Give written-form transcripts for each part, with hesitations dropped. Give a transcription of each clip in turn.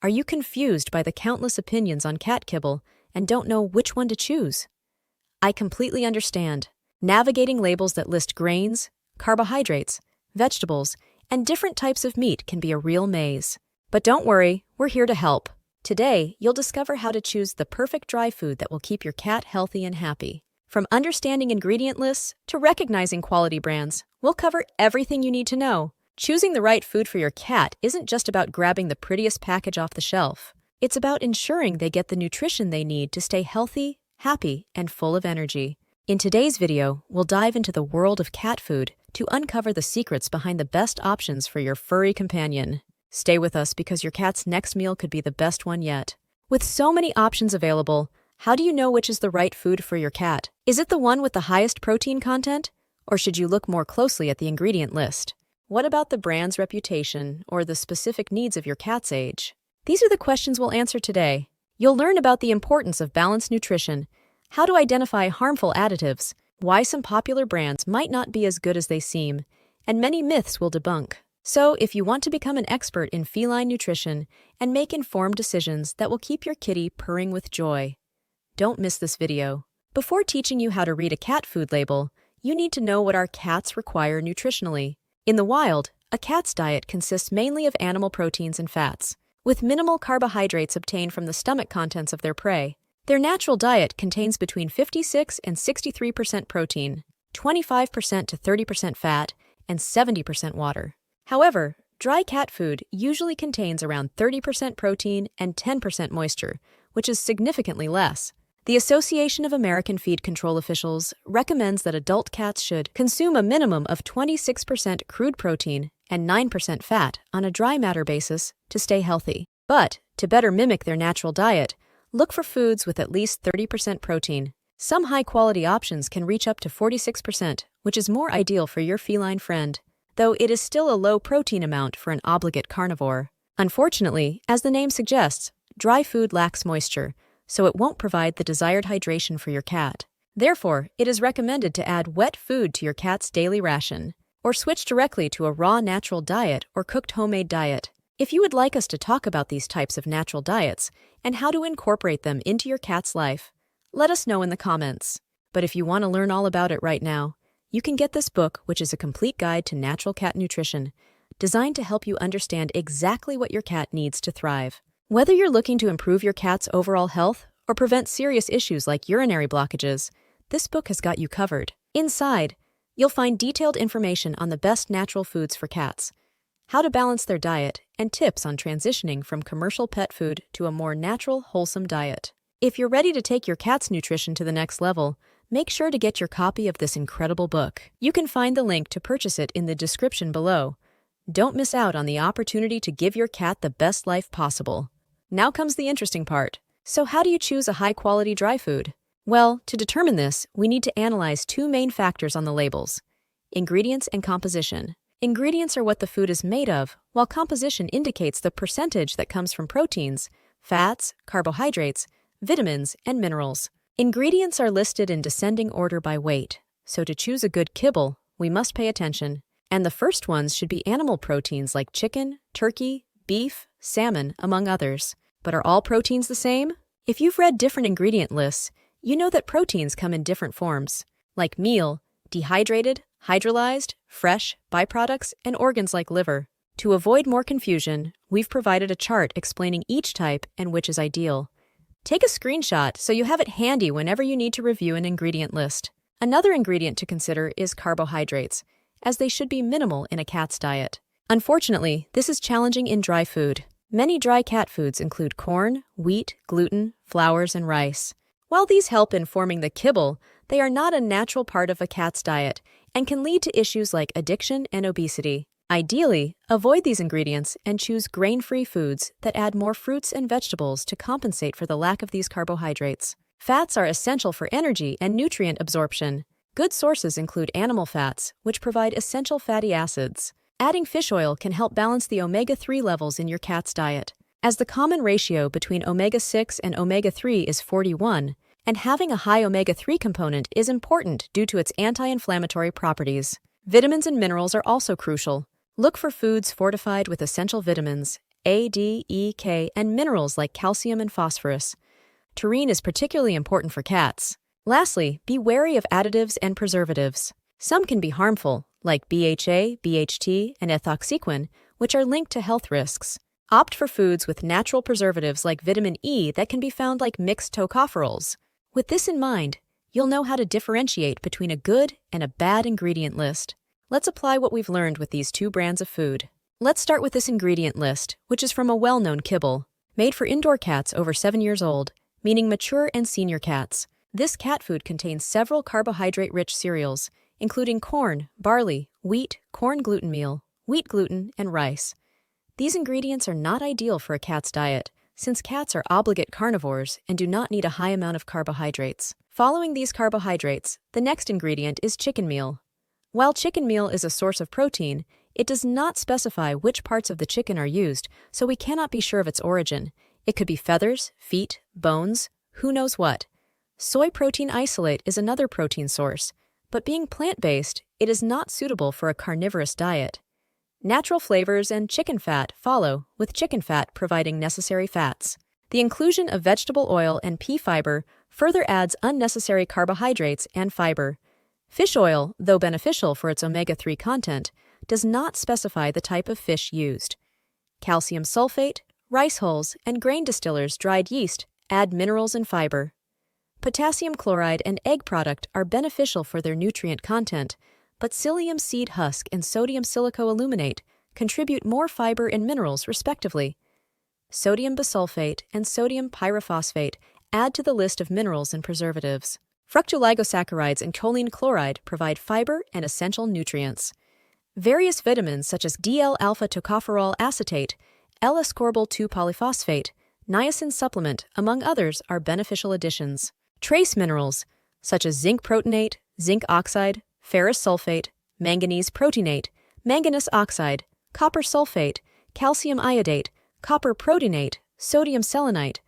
Are you confused by the countless opinions on cat kibble and don't know which one to choose? I completely understand. Navigating labels that list grains, carbohydrates, vegetables, and different types of meat can be a real maze. But don't worry, we're here to help. Today, you'll discover how to choose the perfect dry food that will keep your cat healthy and happy. From understanding ingredient lists to recognizing quality brands, we'll cover everything you need to know. Choosing the right food for your cat isn't just about grabbing the prettiest package off the shelf. It's about ensuring they get the nutrition they need to stay healthy, happy, and full of energy. In today's video, we'll dive into the world of cat food to uncover the secrets behind the best options for your furry companion. Stay with us because your cat's next meal could be the best one yet. With so many options available, how do you know which is the right food for your cat? Is it the one with the highest protein content? Or should you look more closely at the ingredient list? What about the brand's reputation or the specific needs of your cat's age? These are the questions we'll answer today. You'll learn about the importance of balanced nutrition, how to identify harmful additives, why some popular brands might not be as good as they seem, and many myths we'll debunk. So, if you want to become an expert in feline nutrition and make informed decisions that will keep your kitty purring with joy, don't miss this video. Before teaching you how to read a cat food label, you need to know what our cats require nutritionally. In the wild, a cat's diet consists mainly of animal proteins and fats, with minimal carbohydrates obtained from the stomach contents of their prey. Their natural diet contains between 56 and 63% protein, 25% to 30% fat, and 70% water. However, dry cat food usually contains around 30% protein and 10% moisture, which is significantly less. The Association of American Feed Control Officials recommends that adult cats should consume a minimum of 26% crude protein and 9% fat on a dry matter basis to stay healthy. But, to better mimic their natural diet, look for foods with at least 30% protein. Some high-quality options can reach up to 46%, which is more ideal for your feline friend, though it is still a low protein amount for an obligate carnivore. Unfortunately, as the name suggests, dry food lacks moisture, so it won't provide the desired hydration for your cat. Therefore, it is recommended to add wet food to your cat's daily ration, or switch directly to a raw natural diet or cooked homemade diet. If you would like us to talk about these types of natural diets and how to incorporate them into your cat's life, let us know in the comments. But if you want to learn all about it right now, you can get this book, which is a complete guide to natural cat nutrition, designed to help you understand exactly what your cat needs to thrive. Whether you're looking to improve your cat's overall health or prevent serious issues like urinary blockages, this book has got you covered. Inside, you'll find detailed information on the best natural foods for cats, how to balance their diet, and tips on transitioning from commercial pet food to a more natural, wholesome diet. If you're ready to take your cat's nutrition to the next level, make sure to get your copy of this incredible book. You can find the link to purchase it in the description below. Don't miss out on the opportunity to give your cat the best life possible. Now comes the interesting part. So how do you choose a high-quality dry food? Well, to determine this, we need to analyze two main factors on the labels: ingredients and composition. Ingredients are what the food is made of, while composition indicates the percentage that comes from proteins, fats, carbohydrates, vitamins, and minerals. Ingredients are listed in descending order by weight, so to choose a good kibble, we must pay attention. And the first ones should be animal proteins like chicken, turkey, beef, salmon, among others. But are all proteins the same? If you've read different ingredient lists, you know that proteins come in different forms, like meal, dehydrated, hydrolyzed, fresh, byproducts, and organs like liver. To avoid more confusion, we've provided a chart explaining each type and which is ideal. Take a screenshot so you have it handy whenever you need to review an ingredient list. Another ingredient to consider is carbohydrates, as they should be minimal in a cat's diet. Unfortunately, this is challenging in dry food. Many dry cat foods include corn, wheat, gluten, flours, and rice. While these help in forming the kibble, they are not a natural part of a cat's diet and can lead to issues like addiction and obesity. Ideally, avoid these ingredients and choose grain-free foods that add more fruits and vegetables to compensate for the lack of these carbohydrates. Fats are essential for energy and nutrient absorption. Good sources include animal fats, which provide essential fatty acids. Adding fish oil can help balance the omega-3 levels in your cat's diet, as the common ratio between omega-6 and omega-3 is 41, and having a high omega-3 component is important due to its anti-inflammatory properties. Vitamins and minerals are also crucial. Look for foods fortified with essential vitamins A, D, E, K, and minerals like calcium and phosphorus. Taurine is particularly important for cats. Lastly, be wary of additives and preservatives. Some can be harmful, like BHA, BHT, and ethoxyquin, which are linked to health risks. Opt for foods with natural preservatives like vitamin E that can be found like mixed tocopherols. With this in mind, you'll know how to differentiate between a good and a bad ingredient list. Let's apply what we've learned with these two brands of food. Let's start with this ingredient list, which is from a well-known Kibble, made for indoor cats over 7 years old, meaning mature and senior cats. This cat food contains several carbohydrate-rich cereals, including corn, barley, wheat, corn gluten meal, wheat gluten, and rice. These ingredients are not ideal for a cat's diet, since cats are obligate carnivores and do not need a high amount of carbohydrates. Following these carbohydrates, the next ingredient is chicken meal. While chicken meal is a source of protein, it does not specify which parts of the chicken are used, so we cannot be sure of its origin. It could be feathers, feet, bones, who knows what. Soy protein isolate is another protein source, but being plant-based, it is not suitable for a carnivorous diet. Natural flavors and chicken fat follow, with chicken fat providing necessary fats. The inclusion of vegetable oil and pea fiber further adds unnecessary carbohydrates and fiber. Fish oil, though beneficial for its omega-3 content, does not specify the type of fish used. Calcium sulfate, rice hulls, and grain distillers' dried yeast add minerals and fiber. Potassium chloride and egg product are beneficial for their nutrient content, but psyllium seed husk and sodium silicoaluminate contribute more fiber and minerals respectively. Sodium bisulfate and sodium pyrophosphate add to the list of minerals and preservatives. Fructooligosaccharides and choline chloride provide fiber and essential nutrients. Various vitamins such as DL-alpha tocopherol acetate, L-ascorbol 2-polyphosphate, niacin supplement, among others, are beneficial additions. Trace minerals such as zinc protonate, zinc oxide, ferrous sulfate, manganese proteinate, manganese oxide, copper sulfate, calcium iodate, copper protonate, sodium selenite,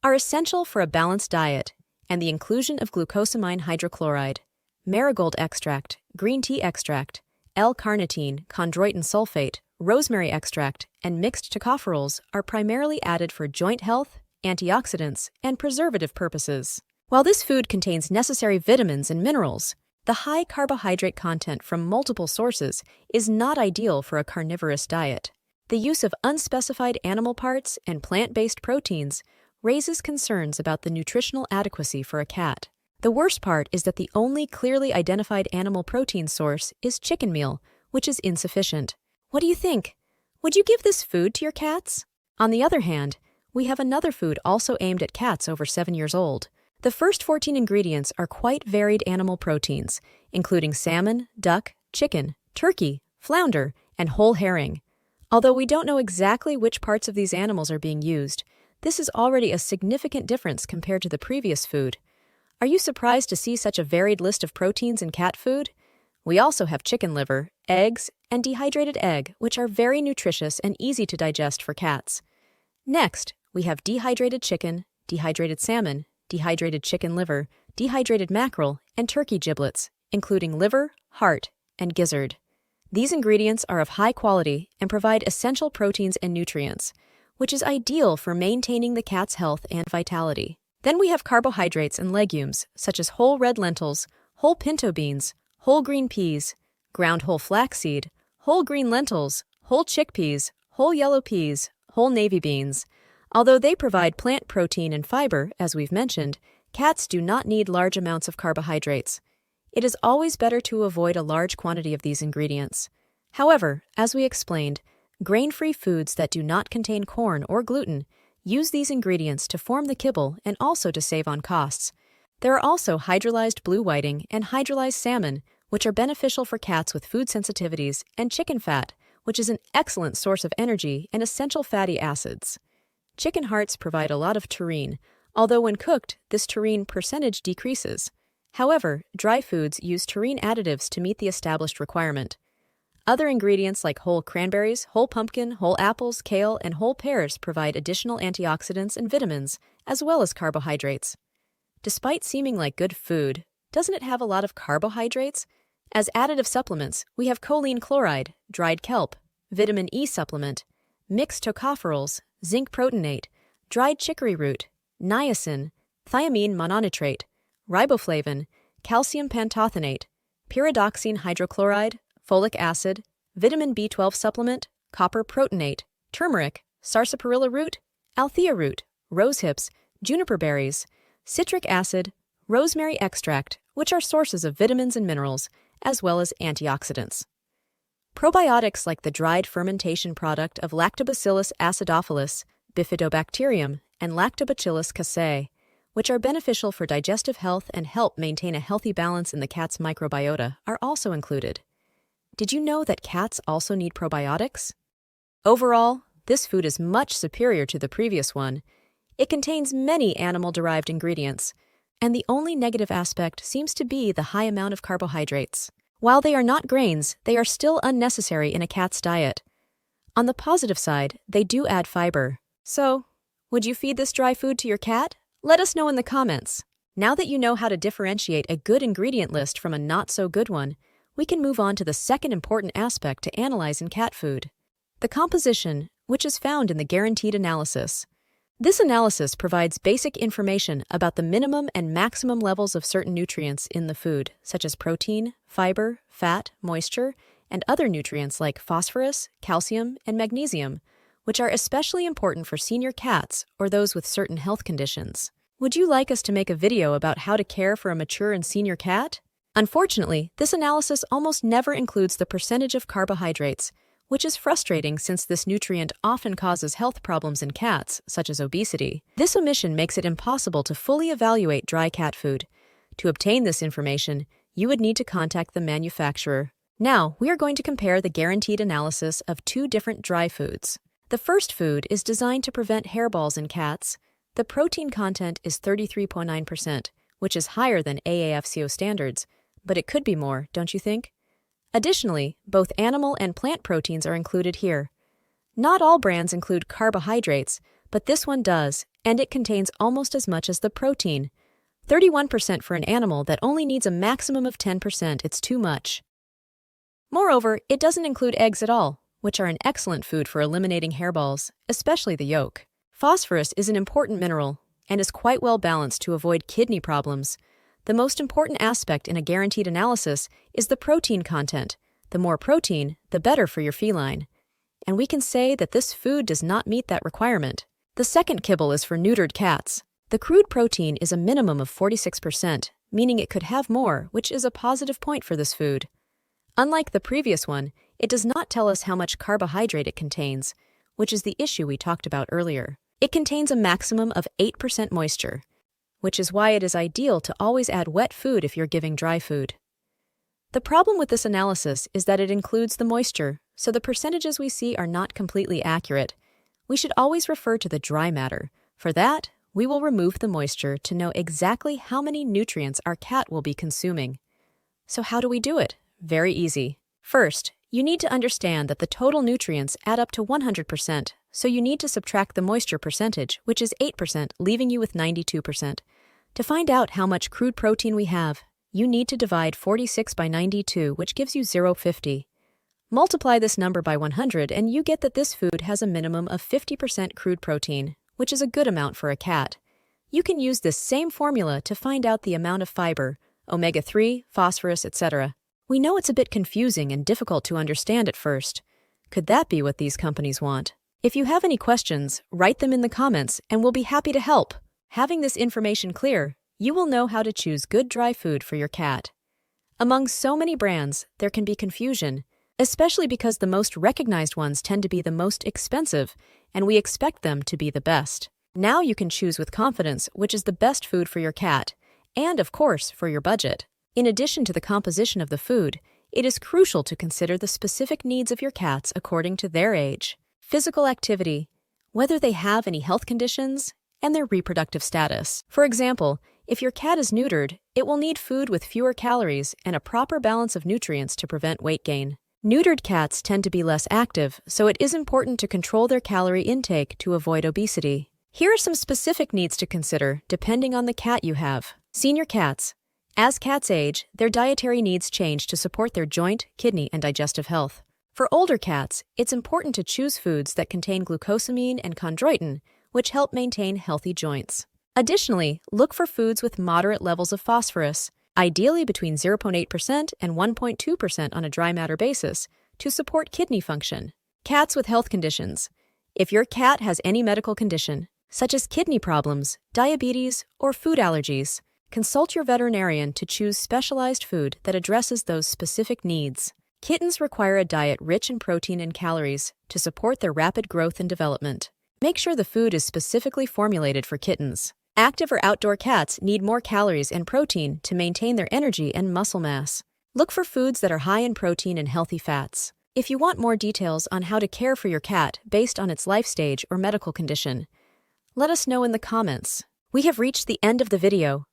are essential for a balanced diet, and the inclusion of glucosamine hydrochloride, marigold extract, green tea extract, L-carnitine, chondroitin sulfate, rosemary extract, and mixed tocopherols are primarily added for joint health, antioxidants, and preservative purposes. While this food contains necessary vitamins and minerals, the high carbohydrate content from multiple sources is not ideal for a carnivorous diet. The use of unspecified animal parts and plant-based proteins raises concerns about the nutritional adequacy for a cat. The worst part is that the only clearly identified animal protein source is chicken meal, which is insufficient. What do you think? Would you give this food to your cats? On the other hand, we have another food also aimed at cats over 7 years old. The first 14 ingredients are quite varied animal proteins, including salmon, duck, chicken, turkey, flounder, and whole herring. Although we don't know exactly which parts of these animals are being used, this is already a significant difference compared to the previous food. Are you surprised to see such a varied list of proteins in cat food? We also have chicken liver, eggs, and dehydrated egg, which are very nutritious and easy to digest for cats. Next, we have dehydrated chicken, dehydrated salmon, dehydrated chicken liver, dehydrated mackerel, and turkey giblets, including liver, heart, and gizzard. These ingredients are of high quality and provide essential proteins and nutrients, which is ideal for maintaining the cat's health and vitality. Then we have carbohydrates and legumes, such as whole red lentils, whole pinto beans, whole green peas, ground whole flaxseed, whole green lentils, whole chickpeas, whole yellow peas, whole navy beans. Although they provide plant protein and fiber, as we've mentioned, cats do not need large amounts of carbohydrates. It is always better to avoid a large quantity of these ingredients. However, as we explained, grain-free foods that do not contain corn or gluten use these ingredients to form the kibble and also to save on costs. There are also hydrolyzed blue whiting and hydrolyzed salmon, which are beneficial for cats with food sensitivities, and chicken fat, which is an excellent source of energy and essential fatty acids. Chicken hearts provide a lot of taurine, although when cooked, this taurine percentage decreases. However, dry foods use taurine additives to meet the established requirement. Other ingredients like whole cranberries, whole pumpkin, whole apples, kale, and whole pears provide additional antioxidants and vitamins, as well as carbohydrates. Despite seeming like good food, doesn't it have a lot of carbohydrates? As additive supplements, we have choline chloride, dried kelp, vitamin E supplement, mixed tocopherols, zinc proteinate, dried chicory root, niacin, thiamine mononitrate, riboflavin, calcium pantothenate, pyridoxine hydrochloride, folic acid, vitamin B12 supplement, copper proteinate, turmeric, sarsaparilla root, althea root, rosehips, juniper berries, citric acid, rosemary extract, which are sources of vitamins and minerals, as well as antioxidants. Probiotics like the dried fermentation product of Lactobacillus acidophilus, bifidobacterium, and Lactobacillus casei, which are beneficial for digestive health and help maintain a healthy balance in the cat's microbiota, are also included. Did you know that cats also need probiotics? Overall, this food is much superior to the previous one. It contains many animal-derived ingredients, and the only negative aspect seems to be the high amount of carbohydrates. While they are not grains, they are still unnecessary in a cat's diet. On the positive side, they do add fiber. So, would you feed this dry food to your cat? Let us know in the comments. Now that you know how to differentiate a good ingredient list from a not-so-good one, we can move on to the second important aspect to analyze in cat food: the composition, which is found in the guaranteed analysis. This analysis provides basic information about the minimum and maximum levels of certain nutrients in the food, such as protein, fiber, fat, moisture, and other nutrients like phosphorus, calcium, and magnesium, which are especially important for senior cats or those with certain health conditions. Would you like us to make a video about how to care for a mature and senior cat? Unfortunately, this analysis almost never includes the percentage of carbohydrates, which is frustrating since this nutrient often causes health problems in cats, such as obesity. This omission makes it impossible to fully evaluate dry cat food. To obtain this information, you would need to contact the manufacturer. Now, we are going to compare the guaranteed analysis of two different dry foods. The first food is designed to prevent hairballs in cats. The protein content is 33.9%, which is higher than AAFCO standards, but it could be more, don't you think? Additionally, both animal and plant proteins are included here. Not all brands include carbohydrates, but this one does, and it contains almost as much as the protein. 31% for an animal that only needs a maximum of 10%, it's too much. Moreover, it doesn't include eggs at all, which are an excellent food for eliminating hairballs, especially the yolk. Phosphorus is an important mineral and is quite well balanced to avoid kidney problems. The most important aspect in a guaranteed analysis is the protein content. The more protein, the better for your feline. And we can say that this food does not meet that requirement. The second kibble is for neutered cats. The crude protein is a minimum of 46%, meaning it could have more, which is a positive point for this food. Unlike the previous one, it does not tell us how much carbohydrate it contains, which is the issue we talked about earlier. It contains a maximum of 8% moisture, which is why it is ideal to always add wet food if you're giving dry food. The problem with this analysis is that it includes the moisture, so the percentages we see are not completely accurate. We should always refer to the dry matter. For that, we will remove the moisture to know exactly how many nutrients our cat will be consuming. So how do we do it? Very easy. First, you need to understand that the total nutrients add up to 100%, so you need to subtract the moisture percentage, which is 8%, leaving you with 92%. To find out how much crude protein we have, you need to divide 46 by 92, which gives you 0.50. Multiply this number by 100 and you get that this food has a minimum of 50% crude protein, which is a good amount for a cat. You can use this same formula to find out the amount of fiber, omega-3, phosphorus, etc. We know it's a bit confusing and difficult to understand at first. Could that be what these companies want? If you have any questions, write them in the comments and we'll be happy to help. Having this information clear, you will know how to choose good dry food for your cat. Among so many brands, there can be confusion, especially because the most recognized ones tend to be the most expensive, and we expect them to be the best. Now you can choose with confidence which is the best food for your cat, and of course, for your budget. In addition to the composition of the food, it is crucial to consider the specific needs of your cats according to their age, physical activity, whether they have any health conditions, and their reproductive status. For example, if your cat is neutered, it will need food with fewer calories and a proper balance of nutrients to prevent weight gain. Neutered cats tend to be less active, so it is important to control their calorie intake to avoid obesity. Here are some specific needs to consider depending on the cat you have. Senior cats. As cats age, their dietary needs change to support their joint, kidney, and digestive health. For older cats, it's important to choose foods that contain glucosamine and chondroitin, which help maintain healthy joints. Additionally, look for foods with moderate levels of phosphorus, ideally between 0.8% and 1.2% on a dry matter basis, to support kidney function. Cats with health conditions. If your cat has any medical condition, such as kidney problems, diabetes, or food allergies, consult your veterinarian to choose specialized food that addresses those specific needs. Kittens require a diet rich in protein and calories to support their rapid growth and development. Make sure the food is specifically formulated for kittens. Active or outdoor cats need more calories and protein to maintain their energy and muscle mass. Look for foods that are high in protein and healthy fats. If you want more details on how to care for your cat based on its life stage or medical condition, let us know in the comments. We have reached the end of the video.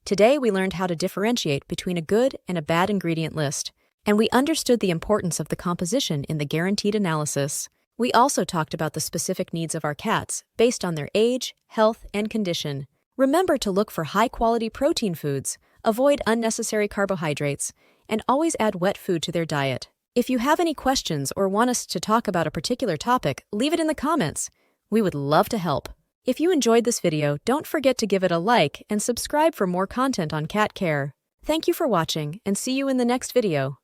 Today we learned how to differentiate between a good and a bad ingredient list, and we understood the importance of the composition in the guaranteed analysis. We also talked about the specific needs of our cats based on their age, health, and condition. Remember to look for high-quality protein foods, avoid unnecessary carbohydrates, and always add wet food to their diet. If you have any questions or want us to talk about a particular topic, leave it in the comments. We would love to help. If you enjoyed this video, don't forget to give it a like and subscribe for more content on cat care. Thank you for watching, and see you in the next video.